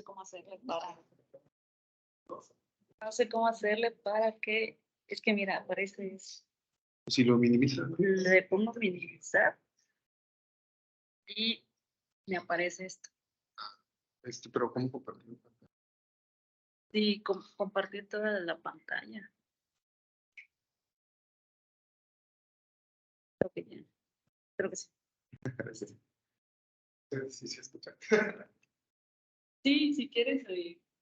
cómo hacerle para... No sé cómo hacerle para que... Es que mira, aparece eso. Si lo minimizas. Le pongo minimizar. Y me aparece esto. Pero ¿cómo compartir? Sí, compartir toda la pantalla. Creo que ya. Creo que sí. Sí, se escucha. Sí, si quieres.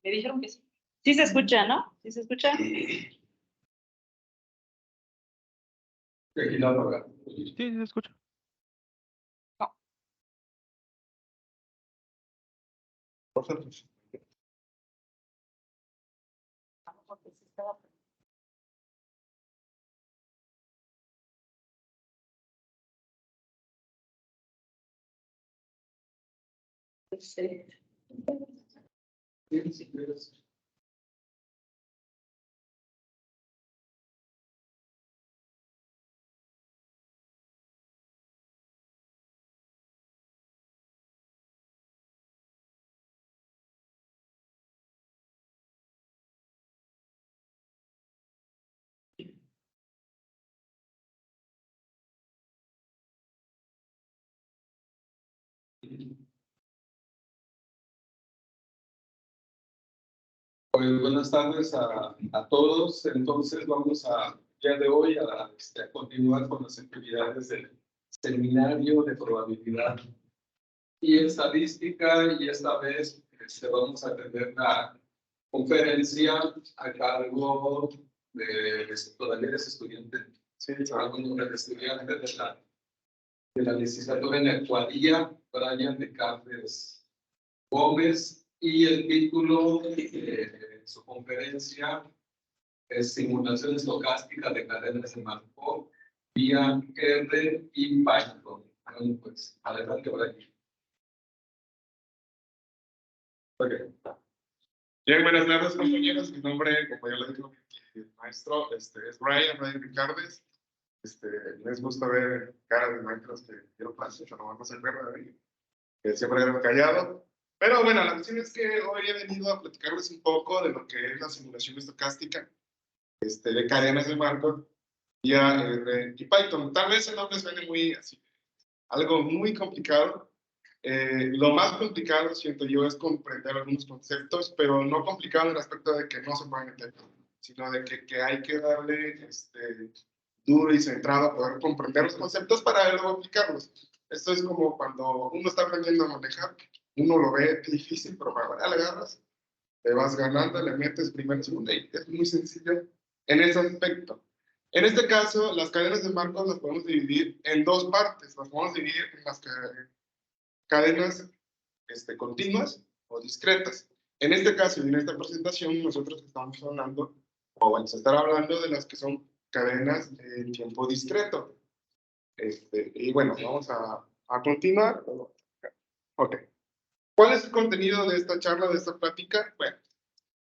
Me dijeron que sí. Sí se escucha, ¿no? ¿Sí se escucha? Aquí la apaga. Sí, se escucha. No. Porque sí estaba... Sí. Sí, si quieres. Pues buenas tardes a todos. Entonces vamos a, día de hoy, a continuar con las actividades del seminario de probabilidad y estadística, y esta vez vamos a tener la conferencia a cargo de todavía es estudiante, sí, con el estudiante de la licenciatura en actuaría, Brian de Carles Gómez, y el título de su conferencia es Simulación estocástica de cadenas de Markov vía R y Python. Bueno, pues adelante, Brian. Okay. Bien, buenas tardes, compañeros. Mi nombre, como ya lo dijo el maestro, es Brian Ricardes. Me gusta ver caras de maestros que dieron clases, no vamos a ver, que siempre eran callado. Pero bueno, la cuestión es que hoy he venido a platicarles un poco de lo que es la simulación estocástica de cadenas de Markov vía R y Python. Tal vez el nombre suene muy así, algo muy complicado. Lo más complicado, siento yo, es comprender algunos conceptos, pero no complicado en el aspecto de que no se pueden entender, sino de que hay que darle duro y centrado a poder comprender los conceptos para luego aplicarlos. Esto es como cuando uno está aprendiendo a manejar, uno lo ve difícil, pero para le agarras, te vas ganando, le metes primero, segundo, y es muy sencillo en ese aspecto. En este caso, las cadenas de Markov las podemos dividir en dos partes. Las podemos dividir en las cadenas continuas o discretas. En este caso y en esta presentación, nosotros estamos hablando, o vamos a estar hablando de las que son cadenas en tiempo discreto. Y bueno, vamos a continuar. Ok. ¿Cuál es el contenido de esta charla, de esta plática? Bueno,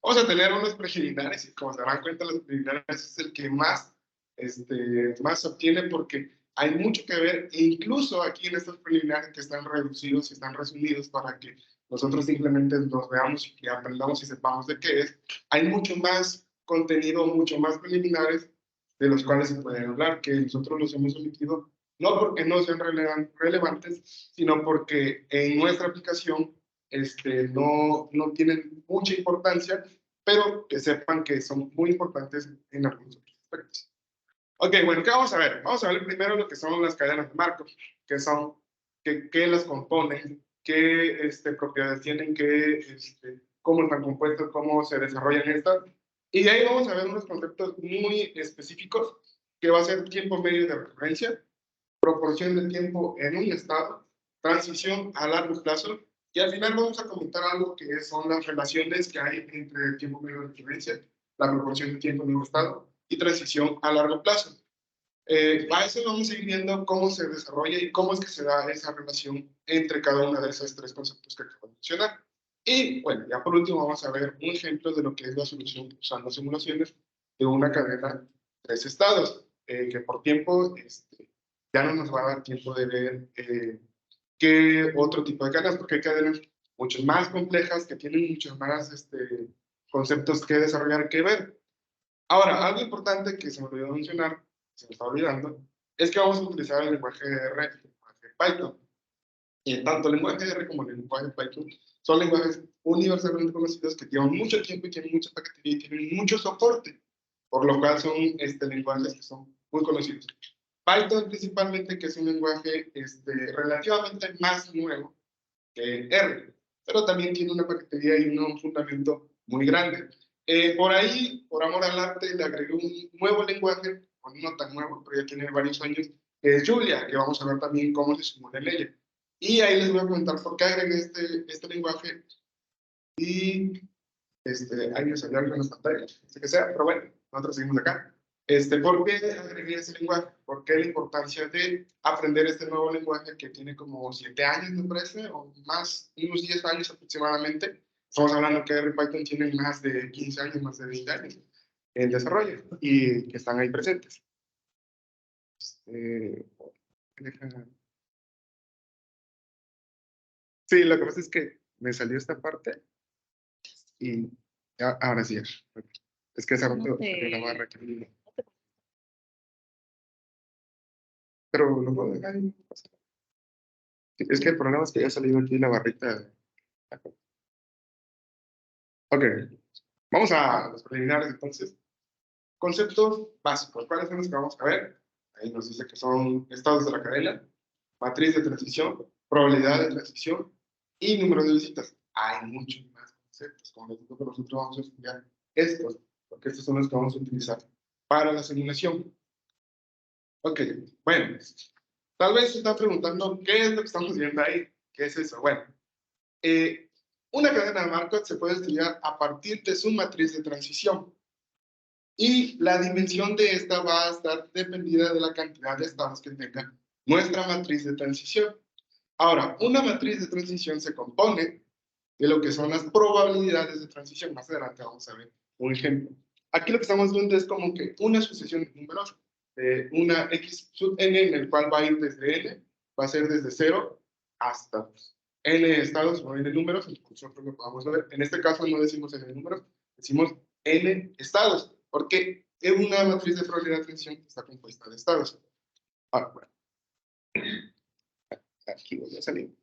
vamos a tener unos preliminares, y como se darán cuenta, los preliminares es el que más se obtiene porque hay mucho que ver, e incluso aquí en estos preliminares que están reducidos y están resumidos para que nosotros simplemente los veamos y que aprendamos y sepamos de qué es. Hay mucho más contenido, mucho más preliminares de los cuales se pueden hablar, que nosotros los hemos omitido, no porque no sean relevantes, sino porque en nuestra aplicación no tienen mucha importancia, pero que sepan que son muy importantes en algunos otros aspectos. Ok, bueno, ¿qué vamos a ver? Vamos a ver primero lo que son las cadenas de Markov, que son, qué las componen, qué propiedades tienen, cómo están compuestas, cómo se desarrollan estas. Y de ahí vamos a ver unos conceptos muy específicos, que va a ser tiempo medio de referencia, proporción de tiempo en un estado, transición a largo plazo, y al final vamos a comentar algo que son las relaciones que hay entre el tiempo medio de referencia, la proporción de tiempo en un estado y transición a largo plazo. A eso vamos a ir viendo cómo se desarrolla y cómo es que se da esa relación entre cada uno de esos tres conceptos que acabo de mencionar. Y bueno, ya por último vamos a ver un ejemplo de lo que es la solución usando simulaciones de una cadena de tres estados, que por tiempo ya no nos va a dar tiempo de ver qué otro tipo de cadenas, porque hay cadenas mucho más complejas, que tienen muchos más conceptos que desarrollar, que ver. Ahora, algo importante que se me olvidó mencionar, se me está olvidando, es que vamos a utilizar el lenguaje R, el lenguaje Python. Y tanto el lenguaje R como el lenguaje Python son lenguajes universalmente conocidos que llevan mucho tiempo y tienen mucha paquetería y tienen mucho soporte, por lo cual son lenguajes que son muy conocidos. Python principalmente, que es un lenguaje relativamente más nuevo que R, pero también tiene una paquetería y un fundamento muy grande. Por ahí, por amor al arte, le agregué un nuevo lenguaje, o no tan nuevo, pero ya tiene varios años, que es Julia, que vamos a ver también cómo se simula en ella. Y ahí les voy a comentar por qué agregué este lenguaje. Y ahí me salió algo en la pantalla, no sé qué sea, pero bueno, nosotros seguimos acá. ¿Por qué agregué ese lenguaje? ¿Por qué la importancia de aprender este nuevo lenguaje que tiene como 7 años, me parece, o más, unos 10 años aproximadamente? Estamos hablando que R Python tiene más de 15 años, más de 20 años en desarrollo y que están ahí presentes. Sí, lo que pasa es que me salió esta parte y ahora sí. Es que ese rato salió la barra que... Pero lo puedo dejar ahí. Es que el problema es que ya ha salido aquí la barrita. Ok, vamos a los preliminares entonces. Conceptos básicos. ¿Cuáles son los que vamos a ver? Ahí nos dice que son estados de la cadena, matriz de transición, probabilidad de transición y número de visitas. Hay muchos más conceptos, como les digo, que nosotros vamos a estudiar estos, porque estos son los que vamos a utilizar para la simulación. Ok, bueno, tal vez se está preguntando qué es lo que estamos viendo ahí. ¿Qué es eso? Bueno, una cadena de Markov se puede estudiar a partir de su matriz de transición. Y la dimensión de esta va a estar dependida de la cantidad de estados que tenga nuestra matriz de transición. Ahora, una matriz de transición se compone de lo que son las probabilidades de transición. Más adelante vamos a ver un ejemplo. Aquí lo que estamos viendo es como que una sucesión de números, una x sub n, en el cual va a ir desde n, va a ser desde 0 hasta n estados o n números, nosotros lo podamos ver. En este caso no decimos n números, decimos n estados, porque es una matriz de probabilidad de transición que está compuesta de estados. Ah, bueno. Aquí voy a salir.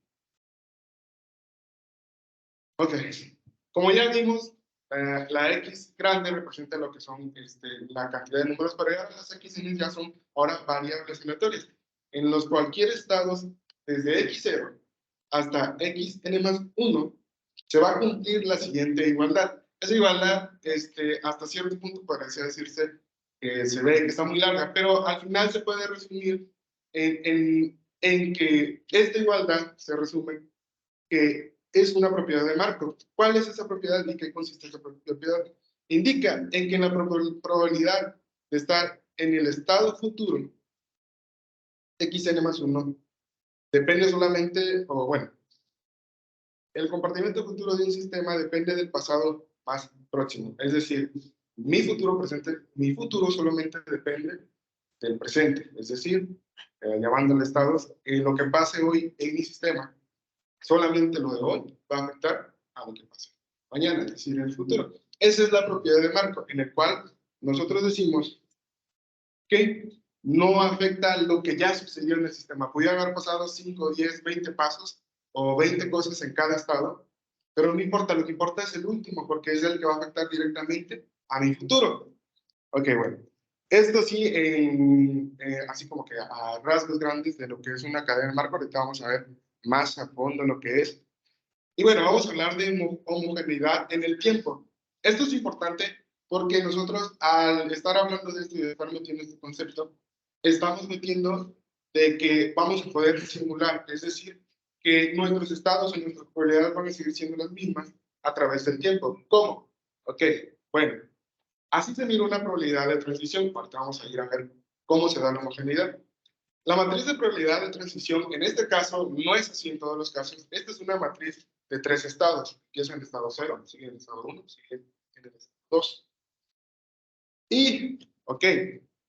Ok, como ya vimos, la X grande representa lo que son la cantidad de números, pero ahora las X ya son ahora variables aleatorias, en los cualquier estados, desde X0 hasta Xn más 1, se va a cumplir la siguiente igualdad. Esa igualdad, hasta cierto punto, parece decirse que se ve que está muy larga, pero al final se puede resumir en que esta igualdad se resume que es una propiedad de Markov. ¿Cuál es esa propiedad y qué consiste esa propiedad? Indica en que la probabilidad de estar en el estado futuro, xn más 1, depende solamente, o bueno, el compartimiento futuro de un sistema depende del pasado más próximo. Es decir, mi futuro presente, mi futuro solamente depende del presente. Es decir, llamándole estados, lo que pase hoy en mi sistema, solamente lo de hoy va a afectar a lo que pase mañana, es decir, en el futuro. Esa es la propiedad de Markov, en el cual nosotros decimos que no afecta lo que ya sucedió en el sistema. Podría haber pasado 5, 10, 20 pasos o 20 cosas en cada estado, pero no importa, lo que importa es el último, porque es el que va a afectar directamente a mi futuro. Ok, bueno. Esto sí, así como que a rasgos grandes de lo que es una cadena de Markov, ahorita vamos a ver más a fondo lo que es. Y bueno, vamos a hablar de homogeneidad en el tiempo. Esto es importante porque nosotros, al estar hablando de esto y de estar metiendo este concepto, estamos metiendo de que vamos a poder simular, es decir, que nuestros estados y nuestras probabilidades van a seguir siendo las mismas a través del tiempo. ¿Cómo? Ok, bueno, así se mira una probabilidad de transición. Ahorita vamos a ir a ver cómo se da la homogeneidad. La matriz de probabilidad de transición, en este caso, no es así en todos los casos. Esta es una matriz de 3 estados. Empieza en el estado 0, sigue en el estado 1, sigue en el estado 2. Y, ok,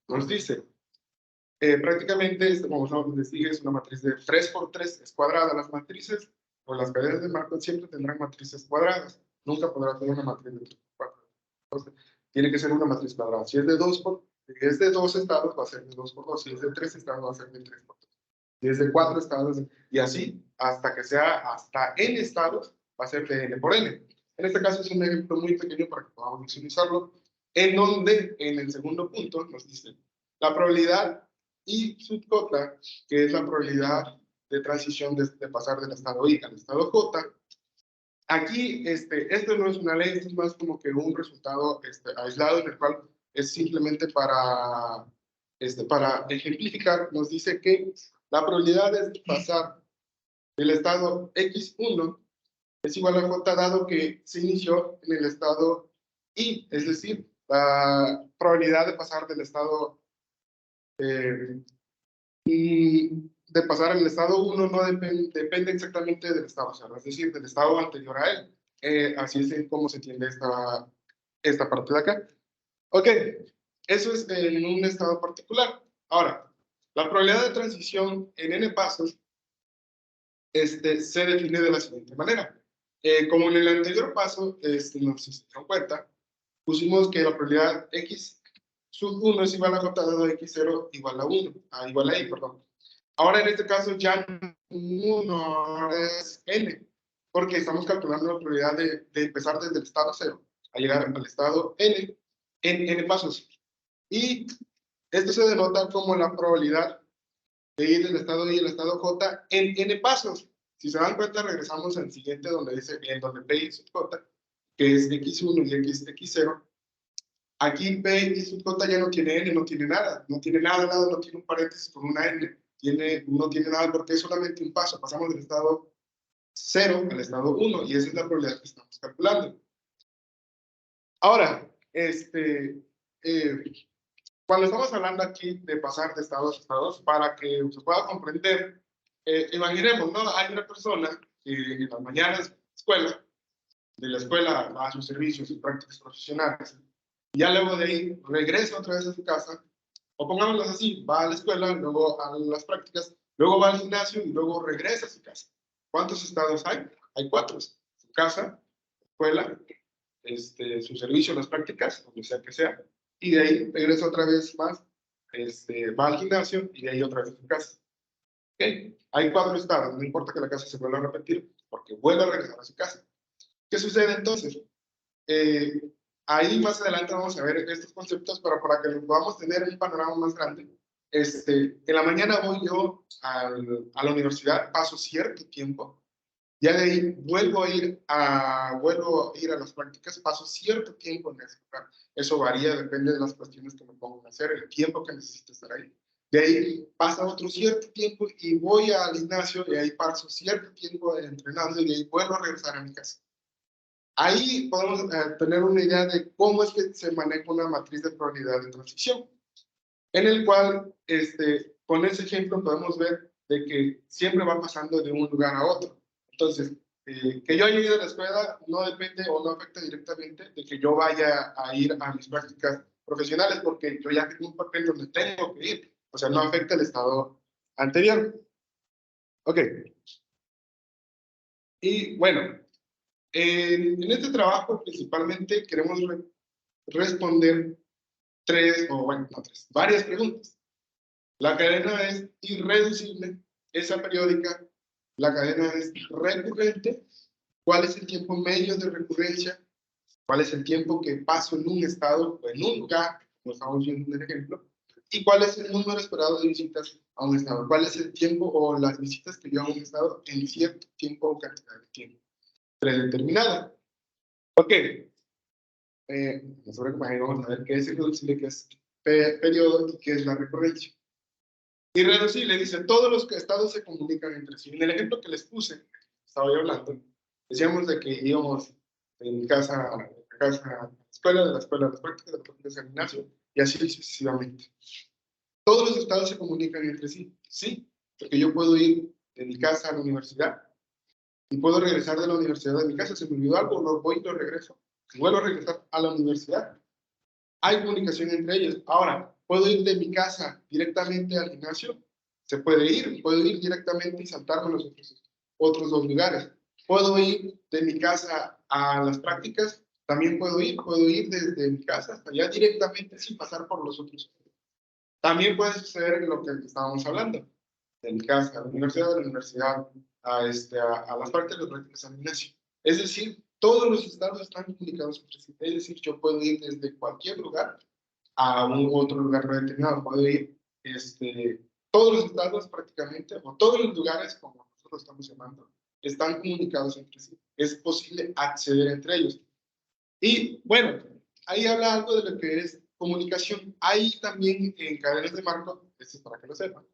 nos dice, prácticamente, como les dije, es una matriz de 3 por 3, es cuadrada las matrices. o las cadenas de Markov siempre tendrán matrices cuadradas. Nunca podrá tener una matriz de 3x4. Entonces, tiene que ser una matriz cuadrada. Si es de 2 estados, va a ser de 2x2. Si es de 3 estados, va a ser de 3x2. Si es de 4 estados, y así, hasta que sea hasta n estados, va a ser de n por n. En este caso es un ejemplo muy pequeño para que podamos visualizarlo, en donde en el segundo punto nos dice la probabilidad I sub j, que es la probabilidad de transición de pasar del estado I al estado J. Aquí, esto no es una ley, esto es más como que un resultado aislado en el cual es simplemente para ejemplificar, nos dice que la probabilidad de pasar del estado X1 es igual a J dado que se inició en el estado I, es decir, la probabilidad de pasar del estado de pasar al estado 1 no depende exactamente del estado 0, es decir, del estado anterior a él. Así es como se entiende esta parte de acá. Ok, eso es en un estado particular. Ahora, la probabilidad de transición en n pasos se define de la siguiente manera. Como en el anterior paso, no sé si se dieron cuenta, pusimos que la probabilidad x sub 1 es igual a j dado x0 igual a 1, igual a i, perdón. Ahora en este caso ya no es n, porque estamos calculando la probabilidad de empezar desde el estado 0 a llegar al estado n en n pasos. Y esto se denota como la probabilidad de ir del estado I al estado J en n pasos. Si se dan cuenta, regresamos al siguiente donde dice, en donde P y sub J, que es x1 y x0. Aquí P y sub J ya no tiene n, no tiene nada, no tiene nada, no tiene un paréntesis con una n, no tiene nada porque es solamente un paso, pasamos del estado 0 al estado 1 y esa es la probabilidad que estamos calculando. Ahora, cuando estamos hablando aquí de pasar de estados a estados, para que se pueda comprender, imaginemos, ¿no? Hay una persona que en las mañanas de la escuela va a sus servicios y prácticas profesionales, y ya luego de ahí regresa otra vez a su casa, o pongámoslo así, va a la escuela, luego a las prácticas, luego va al gimnasio y luego regresa a su casa. ¿Cuántos estados hay? Hay 4. Su casa, escuela, su servicio, las prácticas, donde sea que sea, y de ahí regresa otra vez más, va al gimnasio y de ahí otra vez a su casa. ¿Okay? Hay 4 estados, no importa que la casa se vuelva a repetir, porque vuelve a regresar a su casa. ¿Qué sucede entonces? Ahí más adelante vamos a ver estos conceptos, pero para que podamos tener un panorama más grande, en la mañana voy yo a la universidad, paso cierto tiempo, ya de ahí vuelvo a ir a las prácticas, paso cierto tiempo en ese lugar. Eso varía, depende de las cuestiones que me pongan a hacer, el tiempo que necesito estar ahí. De ahí pasa otro cierto tiempo y voy al gimnasio y ahí paso cierto tiempo entrenando y de ahí vuelvo a regresar a mi casa. Ahí podemos tener una idea de cómo es que se maneja una matriz de probabilidad de transición, en el cual, con ese ejemplo podemos ver de que siempre va pasando de un lugar a otro. Entonces, que yo haya ido a la escuela no depende o no afecta directamente de que yo vaya a ir a mis prácticas profesionales, porque yo ya tengo un papel donde tengo que ir. O sea, no afecta el estado anterior. Ok. Y bueno, en este trabajo principalmente queremos responder varias preguntas. La cadena es irreducible, esa periódica. La cadena es recurrente. ¿Cuál es el tiempo medio de recurrencia? ¿Cuál es el tiempo que paso en un estado o en un lugar, como estamos viendo en el ejemplo? ¿Y cuál es el número esperado de visitas a un estado? ¿Cuál es el tiempo o las visitas que yo hago a un estado en cierto tiempo o cantidad de tiempo predeterminada? Ok. Nosotros vamos a ver qué es irreducible, qué es periodo y qué es la recurrencia. Irreducible, dice, todos los estados se comunican entre sí. En el ejemplo que les puse, estaba yo hablando, decíamos de que íbamos de mi casa a la escuela, de la escuela a las prácticas, de las prácticas al gimnasio, y así sucesivamente. Todos los estados se comunican entre sí, sí, porque yo puedo ir de mi casa a la universidad y puedo regresar de la universidad a mi casa. Se me olvidó algo, lo voy y lo regreso. Vuelvo a regresar a la universidad. Hay comunicación entre ellos. Ahora, ¿puedo ir de mi casa directamente al gimnasio? Se puede ir, puedo ir directamente y saltarme los otros. otros 2 lugares. Puedo ir de mi casa a las prácticas, también puedo ir desde mi casa hasta allá directamente sin pasar por los otros. También puede suceder lo que estábamos hablando, de mi casa a la universidad, a las prácticas al gimnasio. Es decir, todos los estados están comunicados entre sí. Es decir, yo puedo ir desde cualquier lugar a un otro lugar determinado. Puedo ir, todos los estados prácticamente, o todos los lugares, como nosotros estamos llamando, están comunicados entre sí. Es posible acceder entre ellos. Y bueno, ahí habla algo de lo que es comunicación. Hay también en cadenas de marco, esto es para que lo sepan,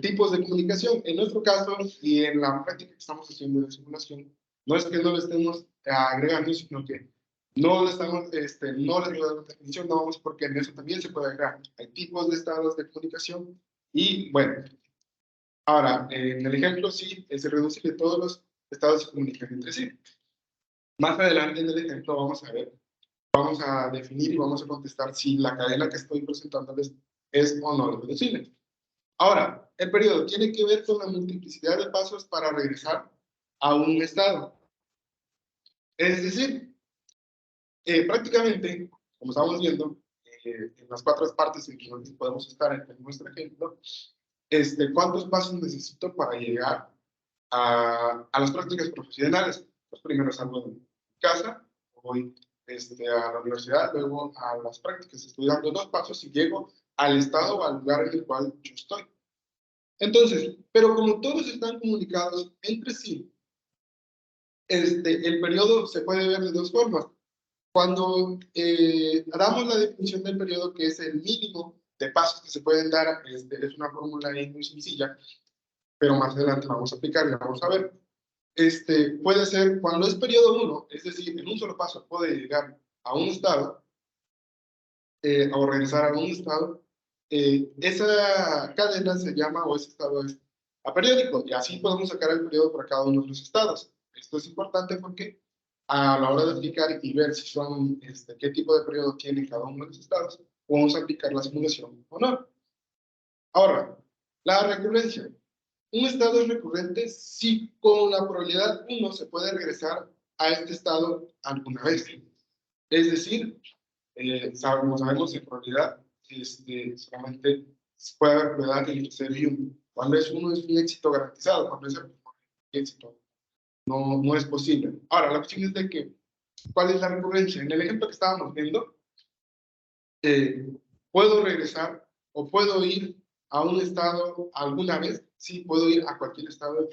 tipos de comunicación. En nuestro caso y en la práctica que estamos haciendo de simulación, no es que no lo estemos agregando, sino que no le estamos, no le damos definición, no vamos, porque en eso también se puede agregar. Hay tipos de estados de comunicación y bueno, ahora, en el ejemplo sí, se reduce que todos los estados se comunican entre sí. Más adelante en el ejemplo vamos a ver, vamos a definir y vamos a contestar si la cadena que estoy presentándoles es o no reducible. Ahora, el periodo tiene que ver con la multiplicidad de pasos para regresar a un estado. Es decir, prácticamente, como estamos viendo, en las 4 partes en que podemos estar en nuestro ejemplo, ¿cuántos pasos necesito para llegar a las prácticas profesionales? Pues primero salgo de casa, voy a la universidad, luego a las prácticas, estoy dando 2 pasos y llego al estado o al lugar en el cual yo estoy. Entonces, pero como todos están comunicados entre sí, el periodo se puede ver de 2 formas. Cuando damos la definición del periodo, que es el mínimo de pasos que se pueden dar, es una fórmula ahí muy sencilla, pero más adelante vamos a aplicar y la vamos a ver. Puede ser cuando es periodo 1, es decir, en un solo paso puede llegar a un estado, o regresar a un estado, esa cadena se llama, o ese estado es aperiódico, y así podemos sacar el periodo para cada uno de los estados. Esto es importante porque a la hora de aplicar y ver si son, qué tipo de periodo tiene cada uno de los estados, podemos aplicar la simulación o no. Ahora, la recurrencia. Un estado es recurrente si con la probabilidad 1 se puede regresar a este estado alguna vez. Es decir, como sabemos en probabilidad, solamente puede haber probabilidad entre 0 y 1. Cuando es 1 es un éxito garantizado, cuando es un éxito no es posible. Ahora, la cuestión es de que, ¿cuál es la recurrencia? En el ejemplo que estábamos viendo, ¿puedo regresar o puedo ir a un estado alguna vez? Sí, puedo ir a cualquier estado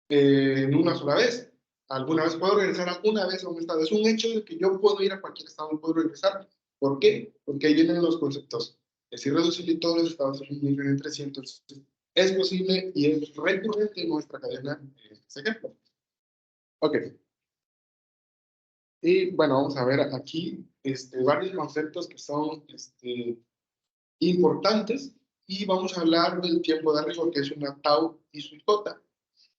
en una sola vez. Alguna vez puedo regresar alguna vez a un estado. Es un hecho de que yo puedo ir a cualquier estado, puedo regresar. ¿Por qué? Porque ahí vienen los conceptos. Es irreducible y todos los estados son entre sí. Entonces, es posible y es recurrente en nuestra cadena este ejemplo. Ok. Y bueno, vamos a ver aquí varios conceptos que son importantes y vamos a hablar del tiempo de arribo, que es una tau y su jota,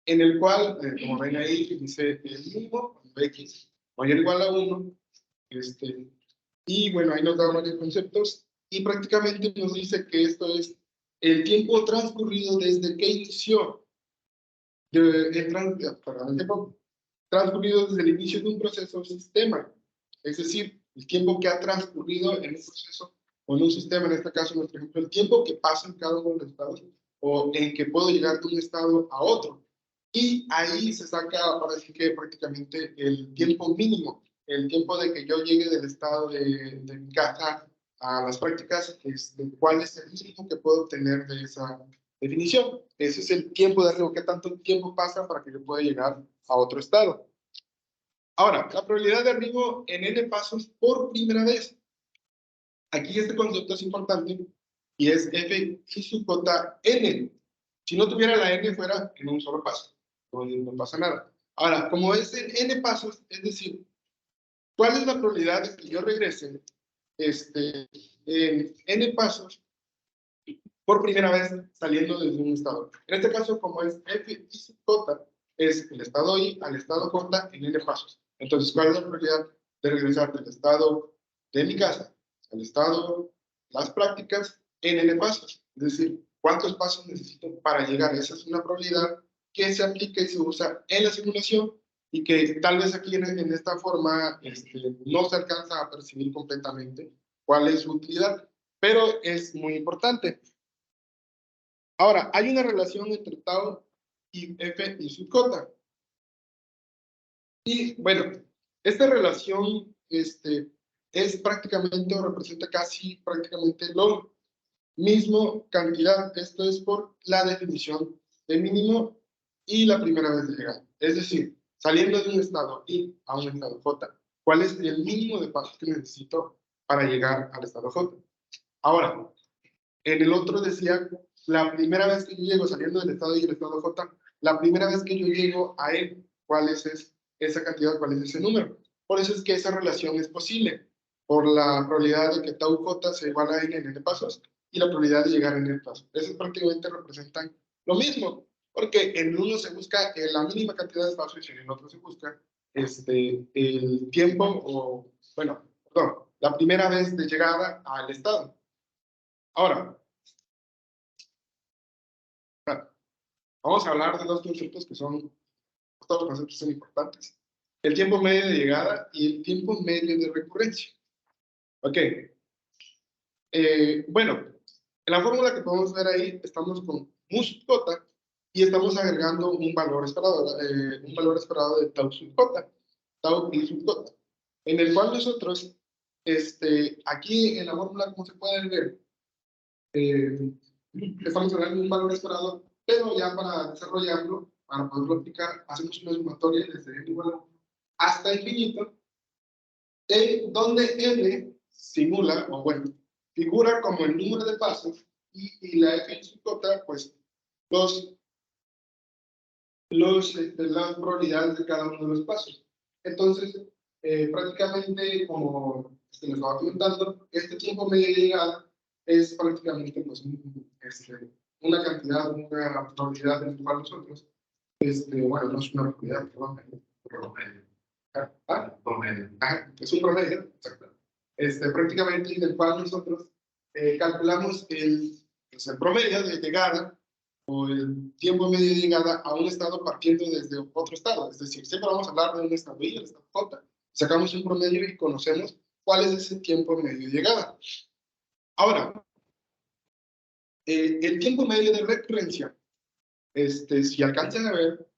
en el cual, como ven ahí, dice el mínimo, x mayor o igual a 1, y bueno, ahí nos da varios conceptos y prácticamente nos dice que esto es el tiempo transcurrido desde que inició, el tiempo transcurrido desde el inicio de un proceso o sistema, es decir, el tiempo que ha transcurrido en un proceso o en un sistema, en este caso, por ejemplo, el tiempo que pasa en cada uno de los estados o en que puedo llegar de un estado a otro. Y ahí se saca, para decir que prácticamente el tiempo mínimo, el tiempo de que yo llegue del estado de mi casa a las prácticas, cuál es el mínimo que puedo obtener de esa definición. Ese es el tiempo de arribo, qué tanto tiempo pasa para que yo pueda llegar a otro estado. Ahora, la probabilidad de arribo en n pasos por primera vez. Aquí este concepto es importante y es f y sub j n. Si no tuviera la n fuera en un solo paso, no pasa nada. Ahora, como es en n pasos, es decir, ¿cuál es la probabilidad de que yo regrese en n pasos por primera vez saliendo desde un estado? En este caso, como es f y sub j, es el estado i al estado j en n pasos. Entonces, ¿cuál es la probabilidad de regresar del estado de mi casa al estado, las prácticas, en n pasos? Es decir, ¿cuántos pasos necesito para llegar? Esa es una probabilidad que se aplica y se usa en la simulación y que tal vez aquí en esta forma no se alcanza a percibir completamente cuál es su utilidad, pero es muy importante. Ahora, hay una relación entre tau y f y sub j. Y bueno, esta relación es prácticamente o representa casi prácticamente lo mismo cantidad. Esto es por la definición de mínimo y la primera vez de llegada. Es decir, saliendo de un estado I a un estado J, ¿cuál es el mínimo de pasos que necesito para llegar al estado J? Ahora, en el otro decía, la primera vez que yo llego saliendo del estado I al estado J, la primera vez que yo llego a él, ¿cuál es esa cantidad, cuál es ese número? Por eso es que esa relación es posible, por la probabilidad de que tau J se iguala a n pasos y la probabilidad de llegar en el paso. Esos prácticamente representan lo mismo, porque en uno se busca la mínima cantidad de espacios y en el otro se busca el tiempo o, bueno, perdón, la primera vez de llegada al estado. Ahora, vamos a hablar de dos conceptos que son, todos los conceptos son importantes. El tiempo medio de llegada y el tiempo medio de recurrencia. Ok. Bueno, en la fórmula que podemos ver ahí, estamos con mu sub j y estamos agregando un valor esperado de tau sub j, tau i sub j, en el cual nosotros, aquí en la fórmula, como se puede ver, estamos agregando un valor esperado, pero ya para desarrollarlo, para poderlo aplicar, hacemos una sumatoria desde n igual a 1 hasta infinito, donde n simula, o bueno, figura como el número de pasos y la f sub j, pues las probabilidades de cada uno de los pasos. Entonces, prácticamente, como les estaba comentando, este tiempo medio de llegada es prácticamente pues, una cantidad, una probabilidad de la cual nosotros, bueno, no es una probabilidad, perdón, promedio. Es un promedio, exacto. Prácticamente del cual nosotros calculamos pues, el promedio de llegada o el tiempo medio de llegada a un estado partiendo desde otro estado. Es decir, siempre vamos a hablar de un estado I al estado J. Sacamos un promedio y conocemos cuál es ese tiempo medio de llegada. Ahora, el tiempo medio de recurrencia, si alcanzan a ver,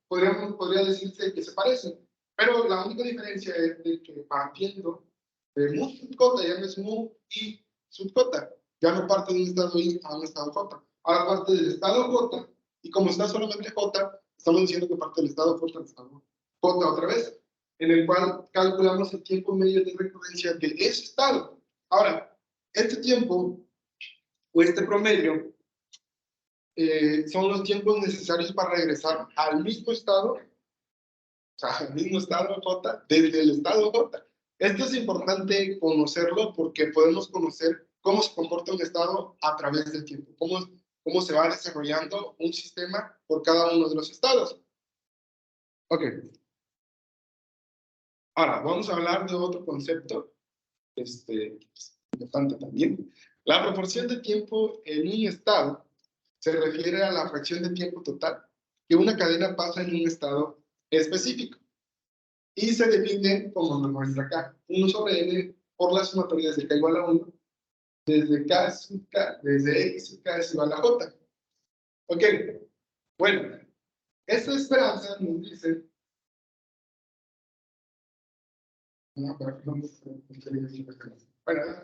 podría decirse que se parecen, pero la única diferencia es de que partiendo de mu sub j ya no es mu i sub j, ya no parte de un estado I a un estado J. Ahora parte del estado J, y como está solamente J, estamos diciendo que parte del estado J al estado J otra vez, en el cual calculamos el tiempo medio de recurrencia de ese estado. Ahora, este tiempo, o este promedio, son los tiempos necesarios para regresar al mismo estado, o sea, al mismo estado J, desde el estado J. Esto es importante conocerlo porque podemos conocer cómo se comporta un estado a través del tiempo, cómo se va desarrollando un sistema por cada uno de los estados. Ok. Ahora, vamos a hablar de otro concepto, importante también. La proporción de tiempo en un estado se refiere a la fracción de tiempo total que una cadena pasa en un estado específico. Y se define como nos muestra acá, 1 sobre n por la sumatoria desde k igual a 1, desde k sub k, desde x sub k es igual a j. Ok, bueno, esta esperanza nos dice... Bueno,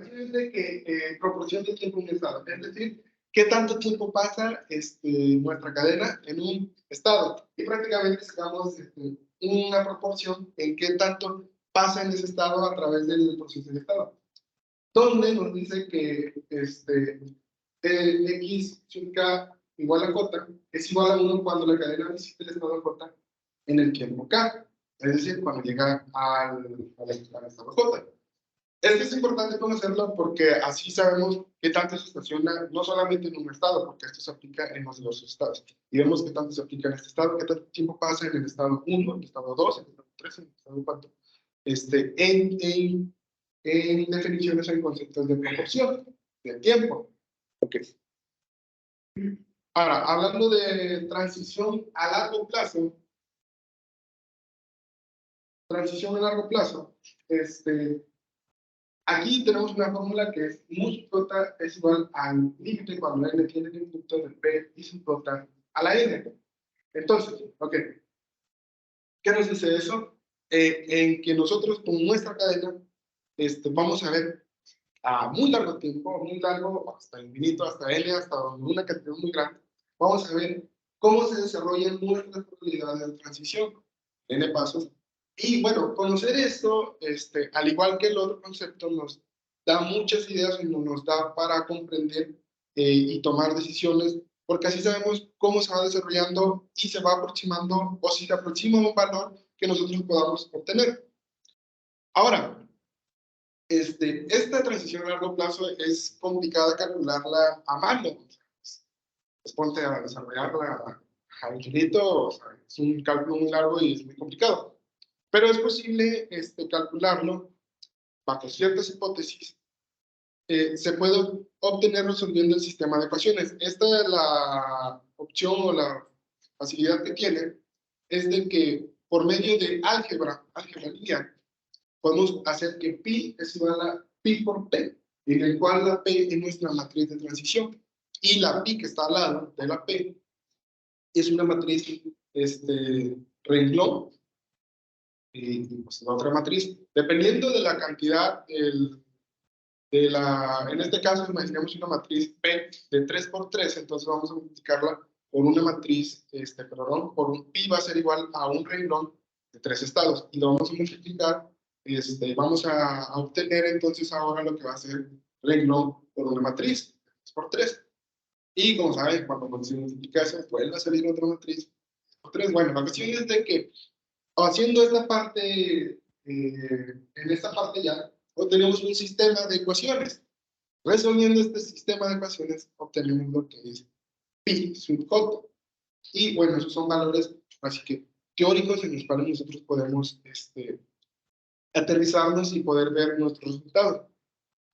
es de que proporción de tiempo en un estado, es decir, qué tanto tiempo pasa nuestra cadena en un estado. Y prácticamente sacamos una proporción en qué tanto pasa en ese estado a través del proceso del estado. Donde nos dice que x sub k igual a j es igual a 1 cuando la cadena visita el estado j en el tiempo k. Es decir, cuando llega al estado j. Esto es importante conocerlo porque así sabemos qué tanto se estaciona, no solamente en un estado, porque esto se aplica en los dos estados. Y vemos qué tanto se aplica en este estado, qué tanto tiempo pasa en el estado 1, en el estado 2, en el estado 3, en el estado 4. En definiciones en conceptos de proporción, de tiempo. Ok. Ahora, hablando de transición a largo plazo, aquí tenemos una fórmula que es mu sub j es igual al límite cuando n tiene el punto de p y sub j a la n. Entonces, ok, ¿qué nos dice eso? En que nosotros con nuestra cadena vamos a ver a muy largo tiempo, muy largo, hasta infinito, hasta n, hasta una cantidad muy grande, vamos a ver cómo se desarrollan nuestras probabilidades de transición, n pasos. Y bueno, conocer esto, al igual que el otro concepto, nos da muchas ideas y nos da para comprender y tomar decisiones, porque así sabemos cómo se va desarrollando y se va aproximando, o si se aproxima un valor que nosotros podamos obtener. Ahora, esta transición a largo plazo es complicada calcularla a mano. Es ponte a desarrollarla al kilito, o sea, es un cálculo muy largo y es muy complicado. Pero es posible calcularlo bajo ciertas hipótesis. Se puede obtener resolviendo el sistema de ecuaciones. Esta es la opción o la facilidad que tiene, es de que por medio de álgebra lineal, podemos hacer que pi es igual a pi por p, en el cual la p es nuestra matriz de transición. Y la pi que está al lado de la p es una matriz renglón, y pues la otra matriz, dependiendo de la cantidad, en este caso imaginemos una matriz P de 3 por 3, entonces vamos a multiplicarla por una matriz, por un pi va a ser igual a un renglón de 3 estados, y lo vamos a multiplicar, vamos a obtener entonces ahora lo que va a ser renglón por una matriz, 3 por 3. Y como saben, cuando se multiplica eso, vuelve a salir otra matriz por 3. Bueno, la cuestión es de que haciendo esta parte, en esta parte ya obtenemos un sistema de ecuaciones. Resolviendo este sistema de ecuaciones, obtenemos lo que es pi sub j. Y bueno, esos son valores, así que teóricos en los cuales nosotros podemos aterrizarnos y poder ver nuestros resultados.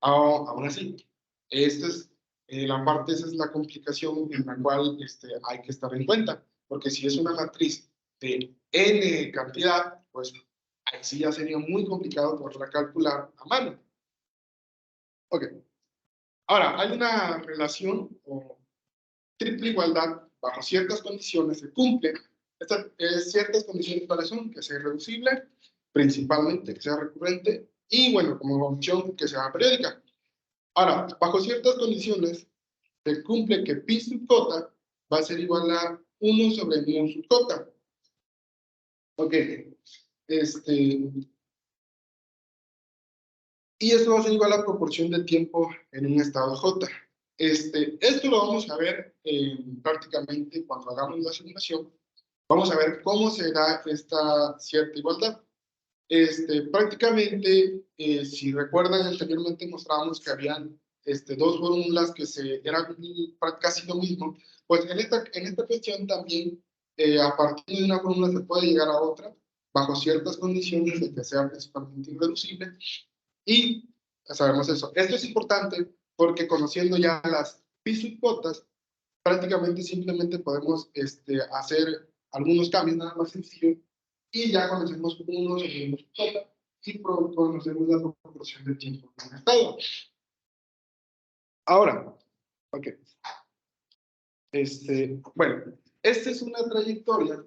Aún así, esta es esa es la complicación en la cual hay que estar en cuenta, porque si es una matriz de n cantidad, pues ahí sí ya sería muy complicado poderla calcular a mano. Ok. Ahora, hay una relación o triple igualdad bajo ciertas condiciones se cumple. Estas ciertas condiciones para son que sea irreducible, principalmente que sea recurrente, y bueno, como opción que sea periódica. Ahora, bajo ciertas condiciones se cumple que pi sub j va a ser igual a 1 sobre mu sub j. Ok, y esto va a ser igual a la proporción de tiempo en un estado J. Esto lo vamos a ver prácticamente cuando hagamos la simulación. Vamos a ver cómo se da esta cierta igualdad. Prácticamente, si recuerdan, anteriormente mostrábamos que habían dos fórmulas que eran casi lo mismo. Pues en esta cuestión también, a partir de una fórmula se puede llegar a otra, bajo ciertas condiciones de que sea principalmente irreducible. Y sabemos eso. Esto es importante porque conociendo ya las pi sub j, prácticamente simplemente podemos hacer algunos cambios nada más sencillos y ya conocemos unos y unos j y conocemos la proporción de tiempo en un estado. Ahora, ok. Bueno, esta es una trayectoria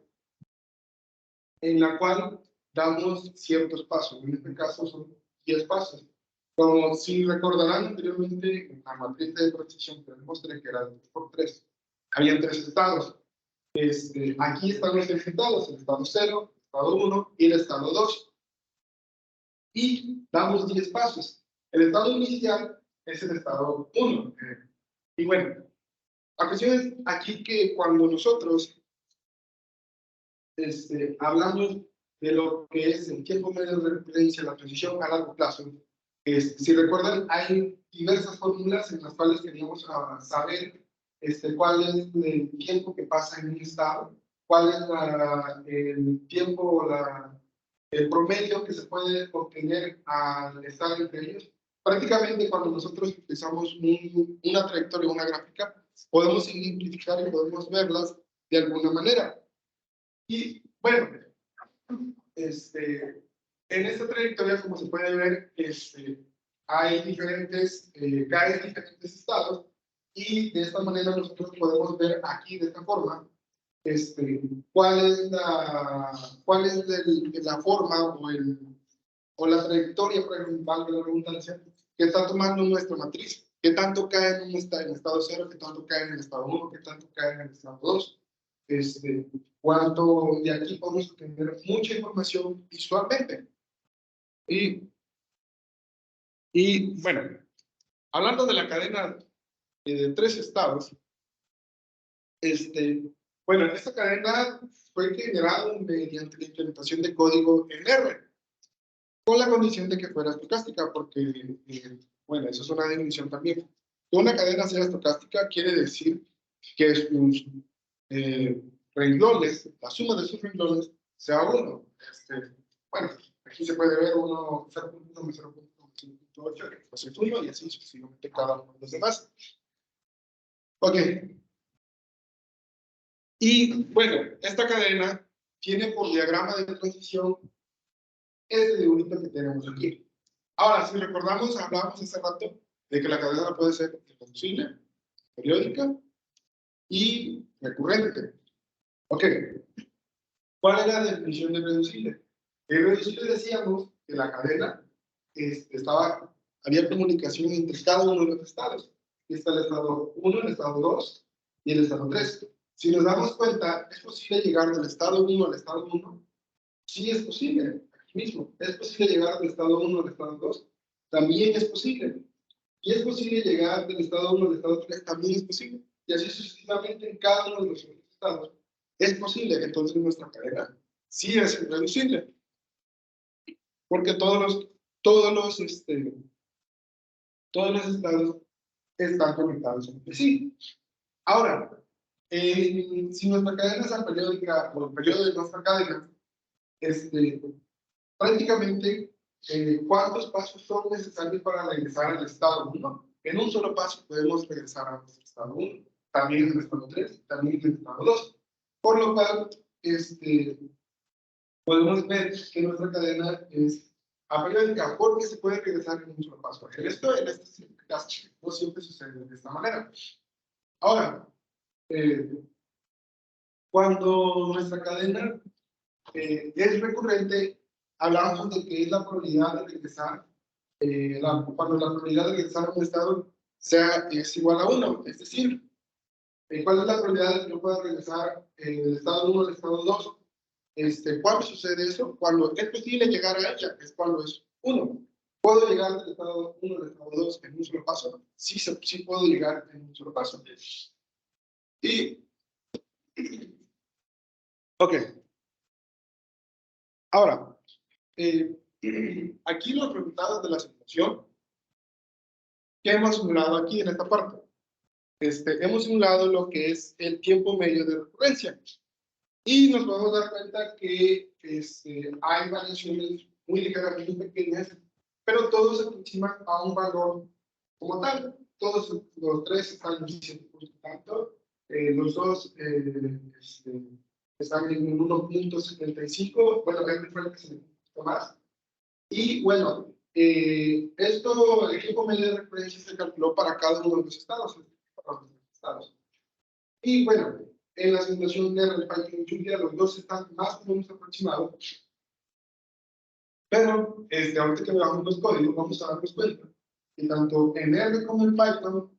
en la cual damos ciertos pasos. En este caso son 10 pasos. Como si recordarán anteriormente, en la matriz de transición que les mostré, que era de 3 por 3, había 3 estados. Aquí están los 3 estados, el estado 0, el estado 1 y el estado 2. Y damos 10 pasos. El estado inicial es el estado 1. Y bueno, la cuestión es aquí que cuando nosotros hablamos de lo que es el tiempo medio de referencia, la transición a largo plazo, si recuerdan, hay diversas fórmulas en las cuales queríamos saber cuál es el tiempo que pasa en un estado, cuál es el tiempo, el promedio que se puede obtener al estar entre ellos. Prácticamente cuando nosotros utilizamos una trayectoria, una gráfica, podemos simplificar y podemos verlas de alguna manera. Y bueno, en esta trayectoria, como se puede ver, hay diferentes calles en diferentes estados, y de esta manera nosotros podemos ver aquí de esta forma cuál es la forma o la trayectoria, para la redundancia, que está tomando nuestra matriz. ¿Qué tanto cae en estado 0? ¿Qué tanto cae en el estado 1? ¿Qué tanto cae en el estado 2? Cuánto de aquí podemos obtener mucha información visualmente. Y bueno, hablando de la cadena de 3 estados, bueno, esta cadena fue generada mediante la implementación de código en R, con la condición de que fuera estocástica, porque, bueno, eso es una definición también. Que una cadena sea estocástica quiere decir que sus renglones, la suma de sus renglones, sea 1. Bueno, aquí se puede ver 1, 0.1, 0.8, que pues es 1, y así sucesivamente cada uno de los demás. Ok. Y bueno, esta cadena tiene por diagrama de transición este dibujito que tenemos aquí. Ahora, si recordamos, hablábamos hace rato de que la cadena puede ser reducible, periódica y recurrente. Ok. ¿Cuál es la definición de reducible? En reducible decíamos que la cadena había comunicación entre cada uno de los estados. Aquí está el estado 1, el estado 2 y el estado 3. Si nos damos cuenta, ¿es posible llegar del estado 1 al estado 1? Sí, es posible, aquí mismo. ¿Es posible llegar del estado 1 al estado 2? También es posible. Y es posible llegar del estado 1 al estado 3, también es posible. Y así sucesivamente en cada uno de los estados. Es posible que entonces nuestra cadena sí es irreducible. Porque todos los estados están conectados entre sí. Ahora, si nuestra cadena es aperiódica, o el periodo de nuestra cadena, prácticamente, ¿cuántos pasos son necesarios para regresar al estado 1? En un solo paso podemos regresar al estado 1, también en el estado 3, también en el estado 2. Por lo cual, podemos ver que nuestra cadena es aperiódica, porque se puede regresar en un solo paso. En este caso no siempre sucede de esta manera. Ahora, cuando nuestra cadena es recurrente, hablamos de que es la probabilidad de regresar, cuando la probabilidad de regresar a un estado es igual a 1, es decir, ¿cuál es la probabilidad de que yo pueda regresar del estado 1 al estado 2? ¿Cuándo sucede eso? Cuando es posible llegar a ella, es cuando es 1. ¿Puedo llegar del estado 1 al estado 2 en un solo paso? Sí puedo llegar en un solo paso. Ok. Ahora, aquí los resultados de la simulación que hemos simulado aquí en esta parte. Hemos simulado lo que es el tiempo medio de recurrencia. Y nos podemos dar cuenta que hay variaciones muy ligeras, muy pequeñas, pero todos se aproximan a un valor como tal. Todos los 3 están en 100%, los 2 están en 1.75, bueno, el fue el que se le puso más. Y bueno, el equipo medio de referencia se calculó para cada uno de los estados. Y bueno, en la simulación de Python y Julia, los dos están más o menos aproximados. Pero ahorita que veamos los códigos, vamos a darnos cuenta que tanto en R como en Python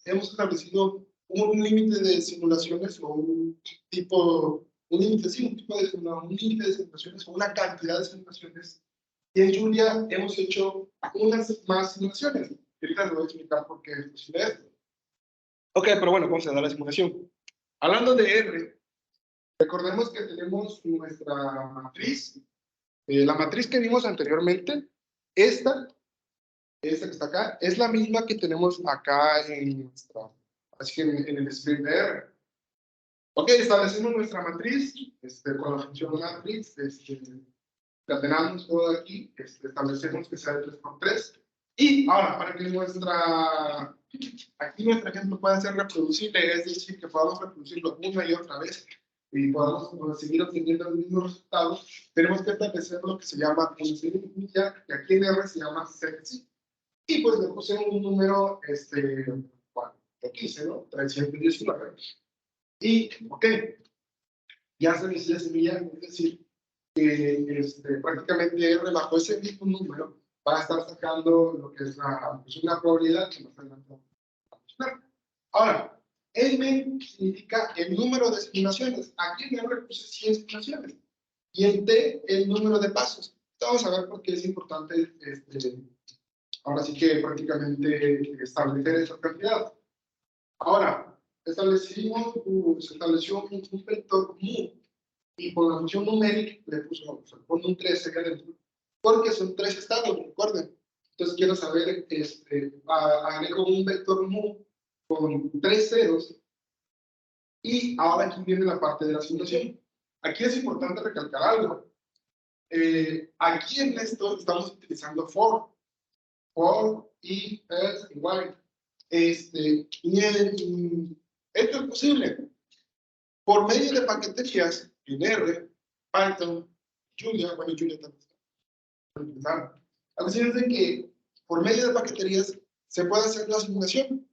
hemos establecido un límite de simulaciones o un límite de simulaciones o una cantidad de simulaciones. Y en Julia hemos hecho unas más simulaciones. Ahorita les voy a explicar por qué es posible esto. Ok, pero bueno, vamos a dar la simulación. Hablando de R, recordemos que tenemos nuestra matriz. La matriz que vimos anteriormente, esta que está acá, es la misma que tenemos acá en el script de R. Ok, establecemos nuestra matriz, con la función matrix, catenamos todo aquí, establecemos que sea de 3 por 3, Y ahora, para que aquí nuestro ejemplo pueda ser reproducible, es decir, que podamos reproducirlo una y otra vez y podamos seguir obteniendo los mismos resultados, tenemos que establecer lo que se llama función inicial, que aquí en R se llama set. Y pues le puse un número, bueno, de 15, ¿no? 319. Y, ok, ya se inicia semilla, es decir, que prácticamente R bajo ese mismo número va a estar sacando lo que es pues una probabilidad que más adelante vamos a mencionar. Ahora, M significa el número de simulaciones. Aquí en R puse 100 simulaciones. Y en T, el número de pasos. Vamos a ver por qué es importante, ahora sí que prácticamente establecer esa cantidad. Ahora, se estableció un vector mu. Y por la función numérica le pone un 13 acá adentro, porque son 3 estados, recuerden. Entonces quiero saber, agrego un vector mu con 3 ceros, y ahora aquí viene la parte de la simulación. Aquí es importante recalcar algo. Aquí en esto estamos utilizando for y else igual. Y esto es posible por medio de paqueterías en R, Python, Julia, bueno, Julia también. La cuestión es de que por medio de paqueterías se puede hacer la simulación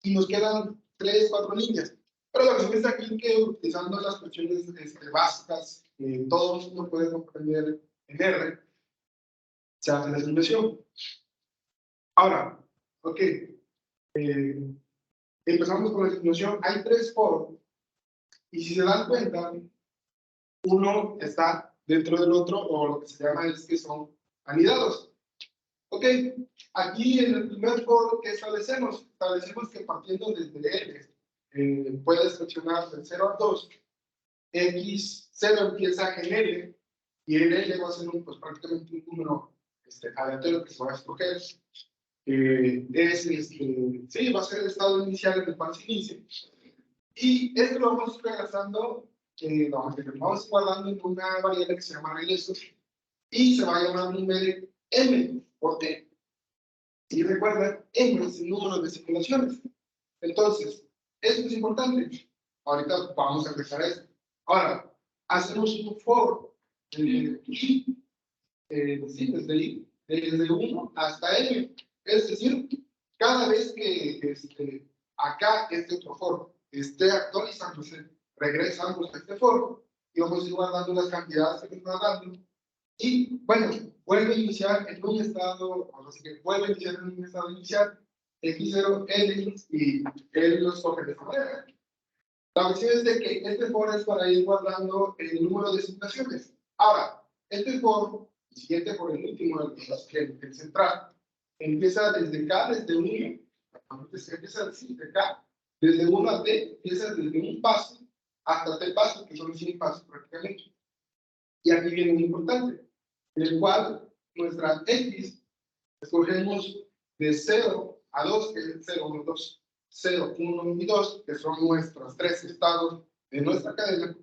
y nos quedan 3, 4 líneas. Pero la cuestión es aquí que utilizando las funciones básicas que todo el mundo puede comprender en R, se hace la simulación. Ahora, ok, empezamos con la simulación. Hay 3 for, y si se dan cuenta, uno está dentro del otro, o lo que se llama es que son anidados. Ok, aquí en el primer for que establecemos que partiendo desde L, puedes seleccionar del 0 al 2, X0 empieza en L, y el L va a ser pues, prácticamente un número aleatorio que se va a escoger. Sí, va a ser el estado inicial en el cual se inicia. Y esto lo vamos regresando, vamos guardando en una variable que se llama regresos, y se va a llamar número M. ¿Por qué? Y recuerda, M es el número de simulaciones. Entonces, esto es importante. Ahorita vamos a empezar esto. Ahora, hacemos un for, sí, desde 1 hasta M. Es decir, cada vez que acá otro for esté actualizándose, regresamos a este for y vamos a ir guardando las cantidades que nos va dando. Y bueno, vuelve a iniciar en un estado, así que vuelve a iniciar en un estado inicial, X0, L, y él los coge de esta manera. La cuestión es de que este for es para ir guardando el número de simulaciones. Ahora, este for, el siguiente for, el último, el central, empieza desde K, desde 1, empieza desde K, desde 1 a T, empieza desde un paso hasta T pasos, que son 100 pasos prácticamente. Y aquí viene muy importante, en el cual nuestra X escogemos de 0 a 2, que es 0, 1, 2, 0, 1 y 2, que son nuestros 3 estados de nuestra cadena.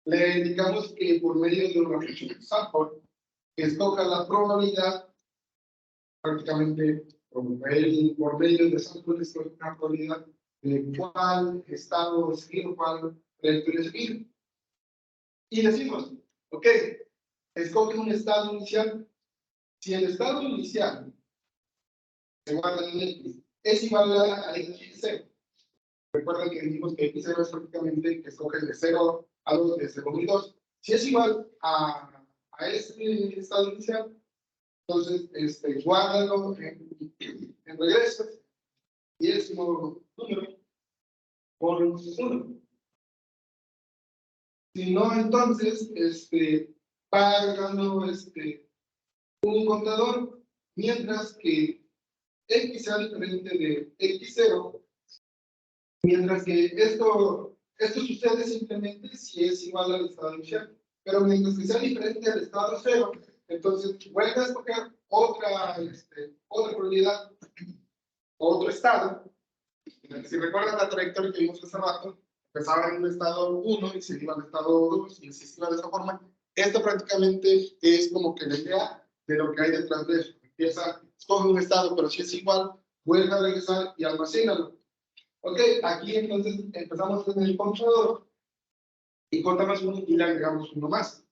Le indicamos que por medio de una función sample, escoja la probabilidad, prácticamente por medio de sample, escoge una probabilidad de cuál estado seguir, cuál trayectoria seguir. Y decimos, ok, escoge un estado inicial. Si el estado inicial se guarda en X es igual a X0. Recuerden que dijimos que X0 es prácticamente que escoge de 0 a 2, de 0 y 2. Si es igual a este estado inicial, entonces guárdalo en regreso y es un número por 1. Si no, entonces va agregando un contador, mientras que X sea diferente de X0, mientras que esto sucede simplemente si es igual al estado inicial, pero mientras que sea diferente al estado 0, entonces vuelve a escoger otra probabilidad, otro estado. Si recuerdan la trayectoria que vimos hace rato, empezaba en un estado 1 y se iba al estado 2 y así se iba de esa forma. Esto prácticamente es como que la idea de lo que hay detrás de eso. Empieza escoge un estado, pero si es igual, vuelve a regresar y almacénalo. Ok, aquí entonces empezamos en el contador y contamos uno y le agregamos uno más.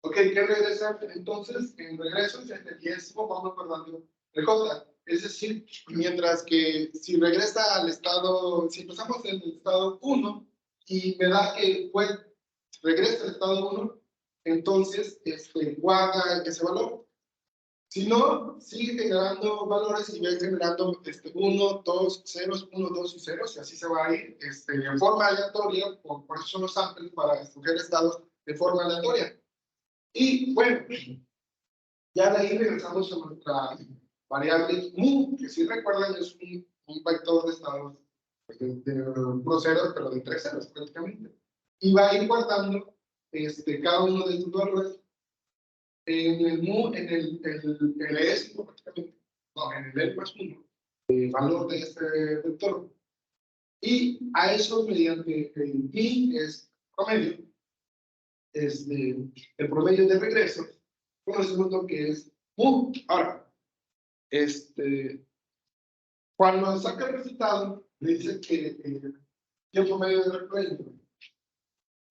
Ok, ¿qué regresa? Entonces, en regreso, en el 10 vamos guardando el J. Es decir, mientras que si regresa al estado, si empezamos en el estado 1 y me da que regresa al estado 1, entonces guarda ese valor. Si no, sigue generando valores y va generando 1, 2, ceros, 1, 2 y ceros, y así se va a ir en forma aleatoria, por eso son los samples para escoger estados de forma aleatoria. Y bueno, ya de ahí regresamos a nuestra variable mu, que si recuerdan es un vector de estados de puros ceros, pero de 3 ceros prácticamente. Y va a ir guardando cada uno de estos valores en el mu, en el S, prácticamente, no, en el L más 1, el valor de este vector. Y a eso, mediante el pi, es promedio, el promedio de regreso, conocemos lo que es mu. Ahora, cuando saca el resultado, le dice que el tiempo medio de regreso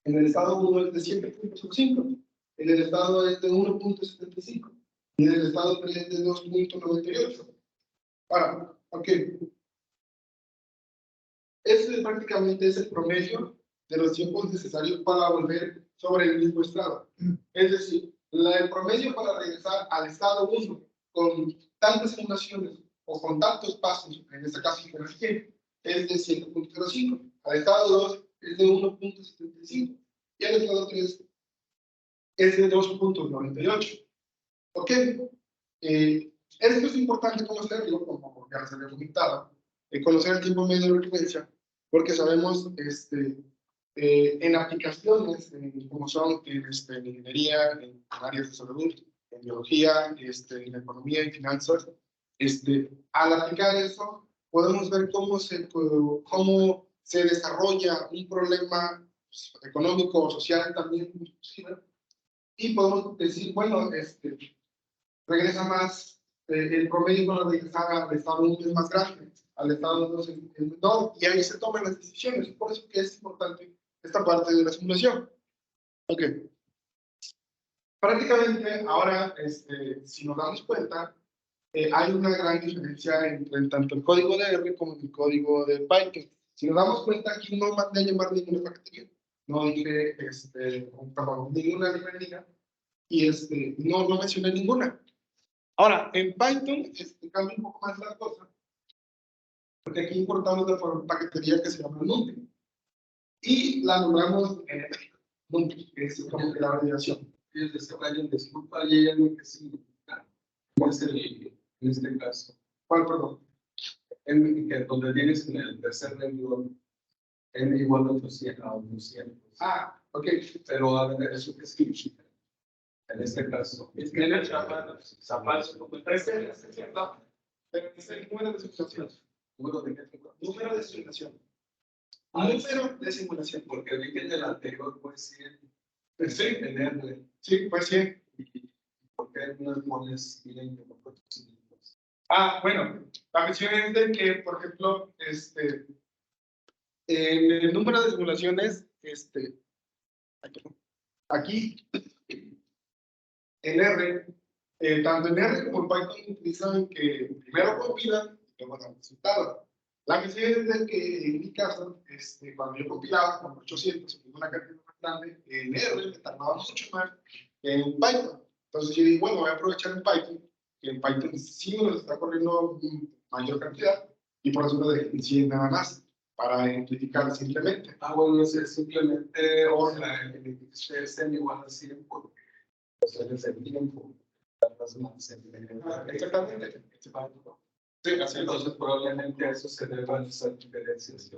en el estado 1 es de 7.05, en el estado es de 1.75 y en el estado 3 es de 2.98. Ahora, ok. Ese prácticamente es el promedio de los tiempos necesarios para volver sobre el mismo estado. Es decir, el promedio para regresar al estado 1 con tantas simulaciones o con tantos pasos, en este caso es de 7.05. Al estado 2 es de 1.75. Y al estado 3 es de 2.98. ¿Ok? Esto es importante conocerlo, como ya se había comentado, conocer el tiempo medio de recurrencia, porque sabemos en aplicaciones como son en ingeniería, en áreas de salud, en biología, en economía y finanzas, al aplicar eso podemos ver cómo se desarrolla un problema económico o social también, y podemos decir, bueno, regresa más, el promedio para regresar al estado 1 es más grande, al estado 2 es menor, y ahí se toman las decisiones. Por eso que es importante esta parte de la simulación. Ok. Prácticamente, ahora, si nos damos cuenta, hay una gran diferencia entre tanto el código de R como el código de Python. Si nos damos cuenta, aquí no mandé a llamar ninguna factoría, no dije, perdón, ninguna librería, y no mencioné ninguna. Ahora, en Python cambia un poco más la cosa, porque aquí importamos de forma paquetería que se llama NumPy, y la nombramos NumPy, que es como que la abreviación. Ellos desarrollan, disculpa, y hay algo que significa. ¿Cuál sería en este caso? ¿Cuál, perdón? Donde tienes en el tercer renglón, n igual a 800. Ah, ok. Pero a ver, ¿eso qué significa? En este caso, es que en el zapatos, como el tercer, Pero es el número de simulación. número de qué tipo. Número de simulación. Ah, Número de simulación. Porque vi que en el anterior puede ser Sí, tenerle. sí, pues sí. ¿Y por qué no pones 100 como 400? Ah, bueno, la cuestión es de que, por ejemplo, en el número de simulaciones, aquí, en R, tanto en R como en Python utilizan que primero compilan y luego dan resultado. La cuestión es de que en mi caso, cuando yo compilaba con 800, una cantidad más grande, en R me tardaba mucho más que en Python. Entonces yo digo, bueno, voy a aprovechar en Python, que en Python sí nos está corriendo mayor cantidad, y por eso lo dejé en 100 nada más, para identificar simplemente. Ah, bueno, es simplemente orla, que estén igual a 100 porque es el tiempo. Exactamente. Sí, así es. Entonces, probablemente a eso se deban esas diferencias.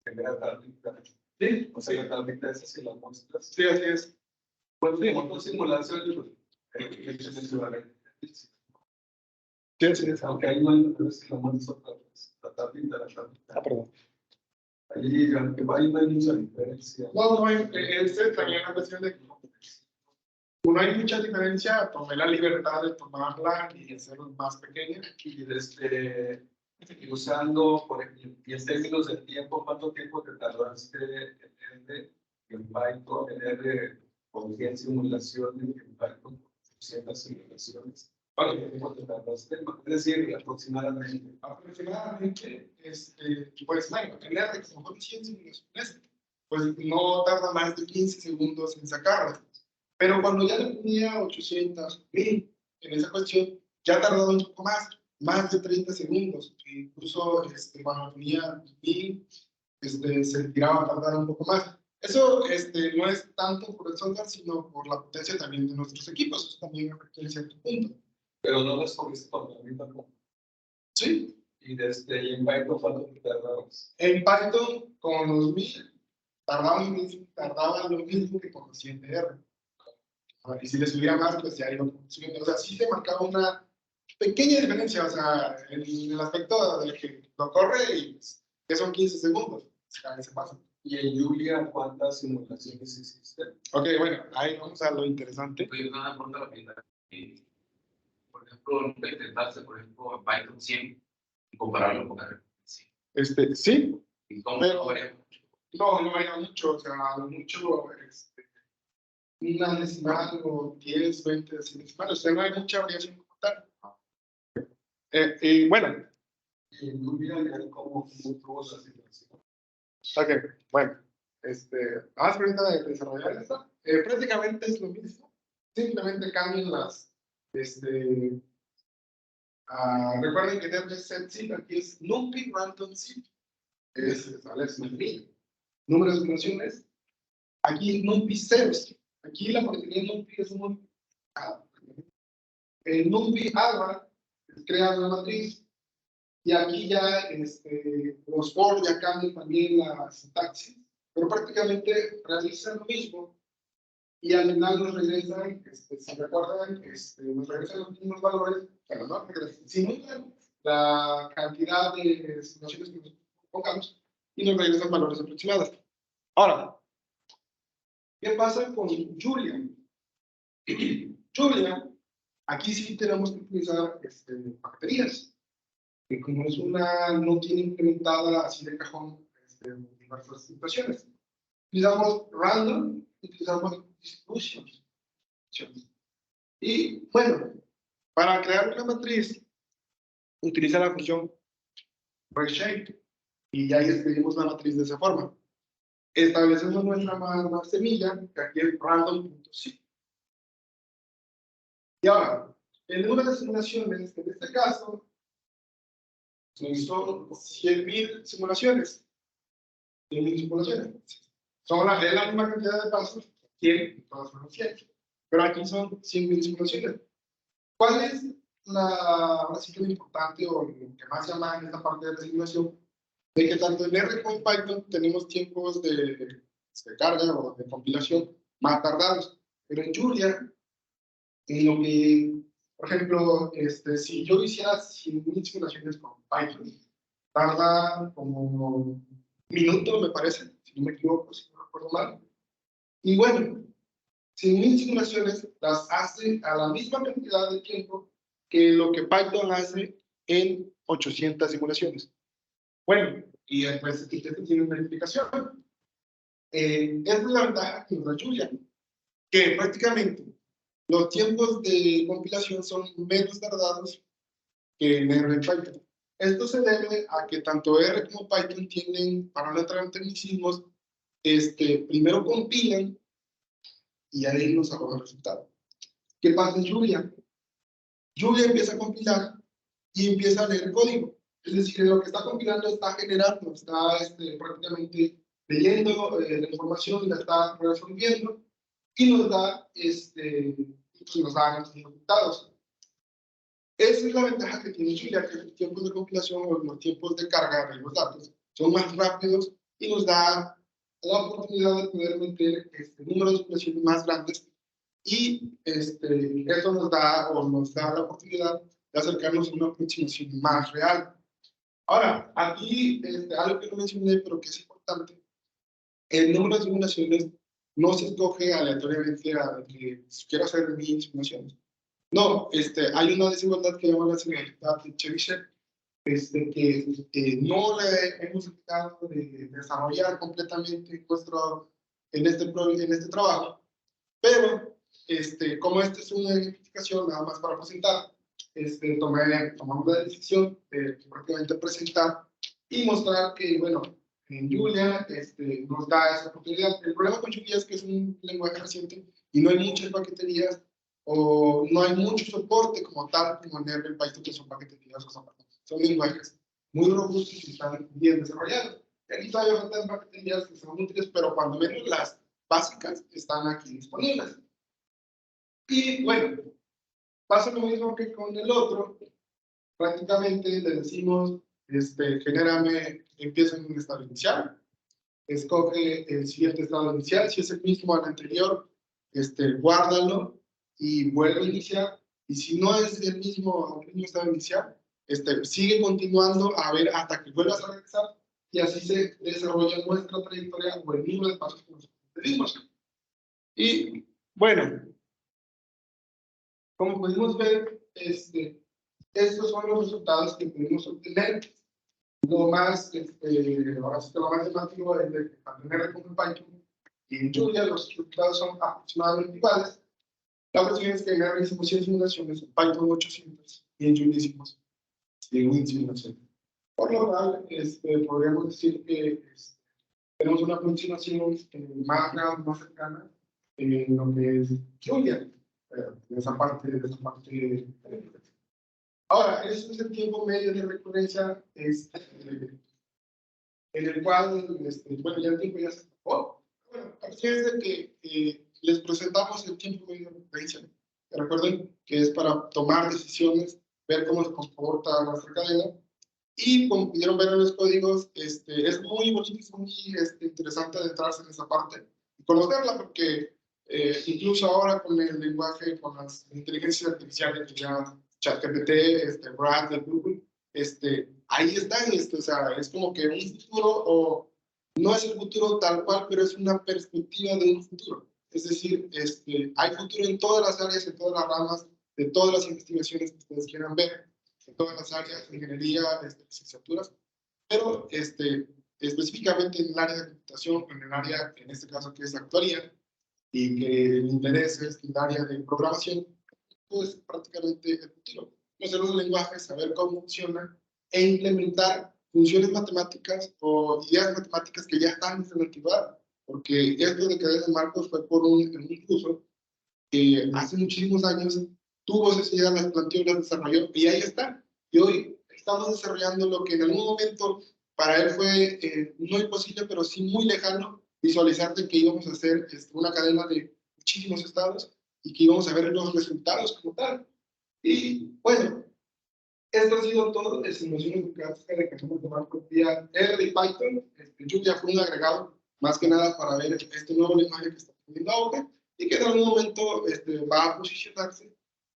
En la tablita. Sí, o sea, la tablita esa si la muestras. Sí, así es. Pues sí, con simulación, Sí, así es. aunque ahí no hay una vez que la muestras otra vez. La tablita. Ah, perdón. Ahí no hay mucha diferencia. No, también la cuestión de no hay mucha diferencia, tomé la libertad de tomarla y hacerla más pequeña. Y y usando, por ejemplo, y en términos de tiempo, ¿cuánto tiempo te tardaste en R, en Python, en R con 100 simulaciones, en Python con 200 simulaciones? ¿Cuánto tiempo te tardaste? Es decir, aproximadamente. Aproximadamente, pues bueno, en R, que son 100 simulaciones, pues no tarda más de 15 segundos en sacarla. Pero cuando ya le ponía 800, 1000 en esa cuestión, ya tardaba un poco más de 30 segundos. Incluso cuando ponía 1000, se tiraba a tardar un poco más. Eso no es tanto por el software, sino por la potencia también de nuestros equipos. Eso también afecta en cierto punto. Pero no descubriste por la misma como. Sí. Y y en Python, ¿cuánto te tardabas? En Python, con los 1000, tardaba lo mismo que con los 100 de R. Y si le subía más, pues ya iba subiendo. O sea, sí se marcaba una pequeña diferencia, o sea, en el aspecto de que lo corre y pues, que son 15 segundos. A veces pasa. ¿Y en Julia cuántas simulaciones hiciste? Ok, bueno, ahí vamos a lo interesante. Pues una pregunta rápida. Por ejemplo, nunca intentaste, por ejemplo, en Python 100 y compararlo con R. Sí. Sí, ¿Y cómo pero varía? no era mucho, o sea, mucho, una decimal o 10, 20 decimales, o sea, no hay mucha variación como tal. Y bueno, Y en Julia, ¿cómo tuvo la simulación? ok, bueno, más ahorita de desarrollar esto, prácticamente es lo mismo, simplemente cambian las, recuerden que dentro de SetZip aquí es NumPy Random Zip, ¿vale? Es NumPy, número de simulaciones, aquí NumPy ceros, aquí la particularidad de NumPy es muy, el NumPy Alba crea una matriz, y aquí ya los for ya cambian también la sintaxis, pero prácticamente realizan lo mismo y al final nos regresan, si recuerdan, nos regresan los mismos valores, pero no regresan, simulan la cantidad de simulaciones que nos pongamos y nos regresan valores aproximados. Ahora, ¿qué pasa con Julia? Julia, aquí sí tenemos que utilizar baterías. Que como es no tiene implementada así de cajón diversas situaciones. Utilizamos random, utilizamos distributions. Y bueno, para crear una matriz, utiliza la función reshape y ahí escribimos la matriz de esa forma. Establecemos nuestra semilla, que aquí es random.c. Y ahora, el número de simulaciones, en este caso, son 100.000 simulaciones. 100.000 simulaciones. Son la misma cantidad de pasos, 100, todas son 100. Pero aquí son 100.000 simulaciones. ¿Cuál es ahora sí que lo importante o lo que más llama en esta parte de la simulación? De que tanto en R como en Python tenemos tiempos de carga o de compilación más tardados. Pero en Julia, en lo que, por ejemplo, si yo hiciera 100.000 simulaciones con Python, tarda como un minuto, me parece, si no me equivoco, si no recuerdo mal. Y bueno, 100.000 simulaciones las hace a la misma cantidad de tiempo que lo que Python hace en 800 simulaciones. Bueno, y después aquí tiene una explicación. Esta es la ventaja que nos da Julia, que prácticamente los tiempos de compilación son menos tardados que en R y Python. Esto se debe a que tanto R como Python tienen, para no entrar en tecnicismos, primero compilan y ahí nos arroja el resultado. ¿Qué pasa en Julia? Julia empieza a compilar y empieza a leer el código. Es decir, lo que está compilando está generando, está prácticamente leyendo la información y la está resolviendo y nos da, nos da los resultados. Esa es la ventaja que tiene Julia, que los tiempos de compilación o los tiempos de carga de los datos son más rápidos y nos da la oportunidad de poder meter números de expresiones más grandes y eso nos da la oportunidad de acercarnos a una aproximación más real. Ahora, aquí algo que no mencioné, pero que es importante, el número de simulaciones no se escoge aleatoriamente a que quiero hacer mil simulaciones. No, hay una desigualdad que llama la desigualdad de Chebyshev, que no le hemos tratado de desarrollar completamente en este trabajo, pero como esta es una identificación nada más para presentar, tomamos la decisión de prácticamente presentar y mostrar que, bueno, en Julia nos da esa oportunidad. El problema con Julia es que es un lenguaje reciente y no hay muchas paqueterías o no hay mucho soporte como tal, como en R, Python, que son paqueterías o son lenguajes muy robustos y están bien desarrollados. Aquí todavía faltan paqueterías que son útiles, pero cuando menos las básicas están aquí disponibles. Y bueno, pasa lo mismo que con el otro. Prácticamente le decimos, empieza en un estado inicial, escoge el siguiente estado inicial, si es el mismo al anterior, guárdalo y vuelve a iniciar. Y si no es el mismo estado inicial, sigue continuando a ver hasta que vuelvas a regresar y así se desarrolla nuestra trayectoria o el número de pasos que nosotros pedimos. Y bueno, como pudimos ver, estos son los resultados que pudimos obtener. Lo más, ahora sí que lo más llamativo es de mantener con Python y en Julia los resultados son aproximadamente iguales. La cuestión es que en R hicimos 100 simulaciones, en Python 800 y en Julia hicimos 100 simulaciones. Por lo cual, podríamos decir que tenemos una aproximación más grande, más cercana en lo que es Julia, en esa parte. Ahora, ese es el tiempo medio de recurrencia en el cual, bueno, ya el tiempo ya se acabó. Bueno, a es de que les presentamos el tiempo medio de recurrencia. Recuerden que es para tomar decisiones, ver cómo se comporta nuestra cadena. Y como pudieron ver en los códigos, es muy bonito, es muy interesante adentrarse en esa parte y conocerla, porque incluso ahora con el lenguaje, con las inteligencias artificiales, que ya ChatGPT, Brad de Google, ahí están, o sea, es como que un futuro, o no es el futuro tal cual, pero es una perspectiva de un futuro. Es decir, hay futuro en todas las áreas, en todas las ramas, de todas las investigaciones que ustedes quieran ver, en todas las áreas, ingeniería, licenciaturas, pero específicamente en el área de computación, en el área, en este caso que es actuaría, y que el interés es el área de programación, pues prácticamente el futuro. Conocer los lenguajes, saber cómo funcionan e implementar funciones matemáticas o ideas matemáticas que ya están en la antigüedad, porque esto de cadenas de marcos fue por un curso que hace muchísimos años tuvo esa idea, las planteó, las desarrolló, y ahí está. Y hoy estamos desarrollando lo que en algún momento para él fue no imposible, pero sí muy lejano, visualizar de que íbamos a hacer una cadena de muchísimos estados y que íbamos a ver los resultados como tal. Y bueno, esto ha sido todo de simulaciones gráficas de cadenas de marcos vía R y Python. Julia fue un agregado, más que nada para ver este nuevo lenguaje que está teniendo auge y que en algún momento va a posicionarse,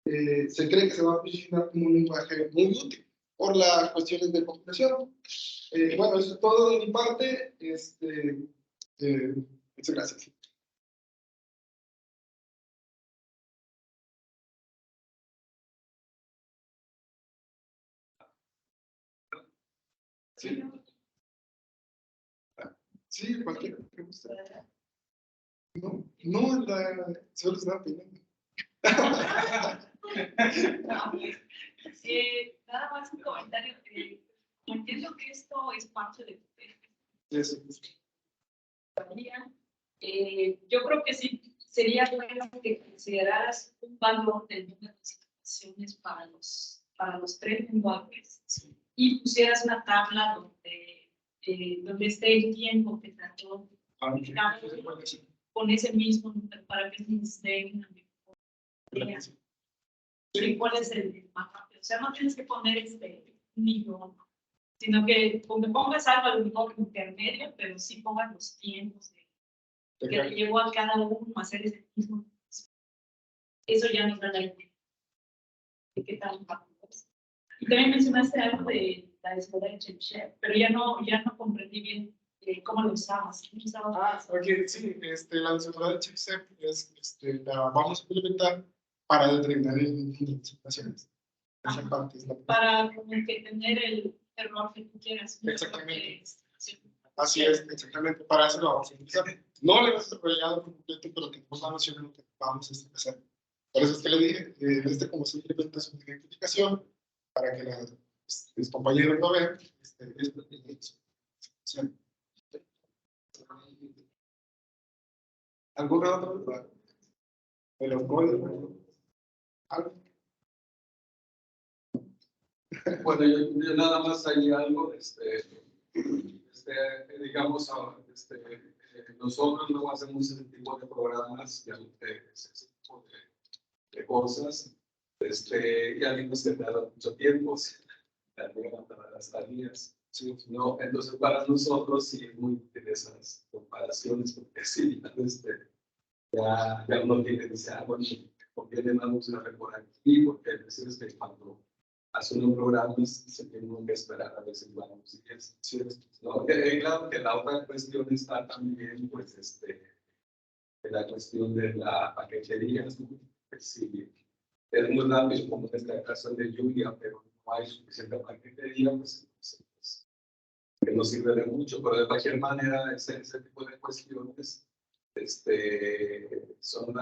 se cree que se va a posicionar como un lenguaje muy útil por las cuestiones de computación. Bueno, eso es todo de mi parte. Muchas gracias. Sí, sí, cualquier pregunta. No, solo estaba pidiendo. Nada más un comentario. Entiendo que esto es parte de Eso. yo creo que sí sería bueno que consideraras un valor del número de situaciones para los tres lenguajes y pusieras una tabla donde esté el tiempo que trató con ese mismo número para que se esté en la mejor idea. ¿Y cuál es el más rápido? O sea, no tienes que poner un millón, sino que pongas algo a lo mejor intermedio, pero sí pongas los tiempos que le llevó a cada uno a hacer ese mismo. Eso ya nos da la idea de qué tan rápido es. Y también mencionaste algo de la escuela de Chebyshev, pero ya no comprendí bien ¿Cómo lo usabas? ¿Cómo usabas? Ok, sí, la desigualdad de chipset es, la vamos a implementar para determinar el índice de presentaciones. Esa Ajá. parte es la Para como que tener el error que tú quieras. ¿No? Exactamente. Sí. Así es, exactamente, para eso lo vamos a utilizar. No le vas a desarrollar por completo, pero tenemos la noción de lo que vamos a hacer. Por eso es que le dije, como simplemente es una identificación, para que los compañeros lo vean, ¿alguna otra duda? ¿De los códigos? ¿Algo? Bueno, yo nada más hay algo, digamos, nosotros no hacemos ese tipo de programas, ya ese tipo de cosas, ya vimos que tarda mucho tiempo, para las tareas, ¿sí? ¿No? Entonces, para nosotros sí es muy útil esas comparaciones, porque sí, ya uno tiene que decir, bueno, ¿por qué le damos una por aquí? Porque a veces que cuando hace unos programas se tiene que esperar a veces varios días, ¿sí? ¿No? Claro que la otra cuestión está también, pues, la cuestión de la paquetería, ¿no? Pues, sí, es muy rápido, como en este caso de Julia, pero no hay suficiente paquetería, pues, que no sirve de mucho, pero de cualquier manera ese tipo de cuestiones son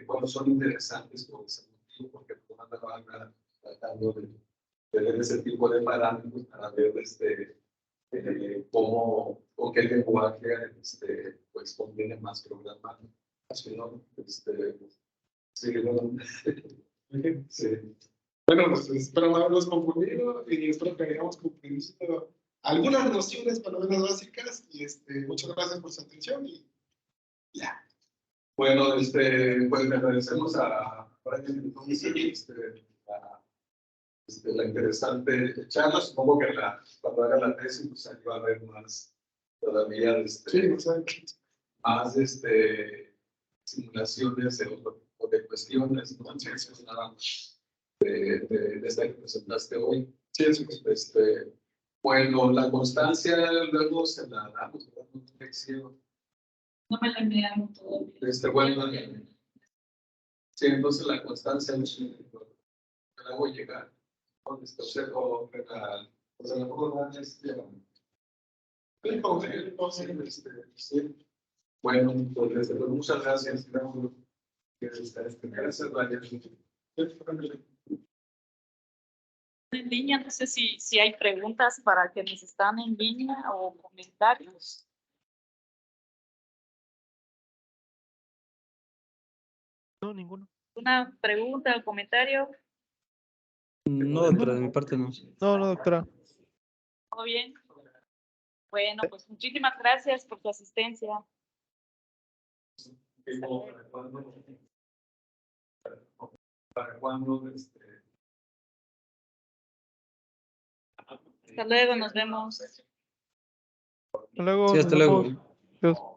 bueno, son interesantes por ese motivo, porque van a tratando de ver ese tipo de parámetros para ver cómo o qué lenguaje pues conviene más programar, así, ¿no? Sí, bueno, sí. Bueno, pues espero no haberlos confundido y espero que hayamos comprendido algunas nociones para menos básicas y muchas gracias por su atención y ya. Bueno, pues le agradecemos a Brian entonces, la interesante charla. Supongo que cuando haga la tesis, pues ahí va a haber más todavía, Sí, exacto. más simulaciones de otro tipo de cuestiones, ¿no? Entonces, nada más de esta que presentaste hoy. Sí, eso es. Bueno, la constancia luego se la damos, ¿verdad? Una lección. No me la enviaron todo. Bueno, sí, entonces la constancia me la hago llegar. O sea, la puedo dar sí. Bueno, pues muchas gracias. Gracias, Brian. En línea, no sé si hay preguntas para quienes están en línea o comentarios. No, ninguno. ¿Una pregunta o comentario? No, doctora, de mi parte no. No, doctora. ¿Todo bien? Bueno, pues muchísimas gracias por su asistencia. ¿Para cuándo? Hasta luego, nos vemos. Hasta luego. Sí, hasta nos luego. vemos. Adiós.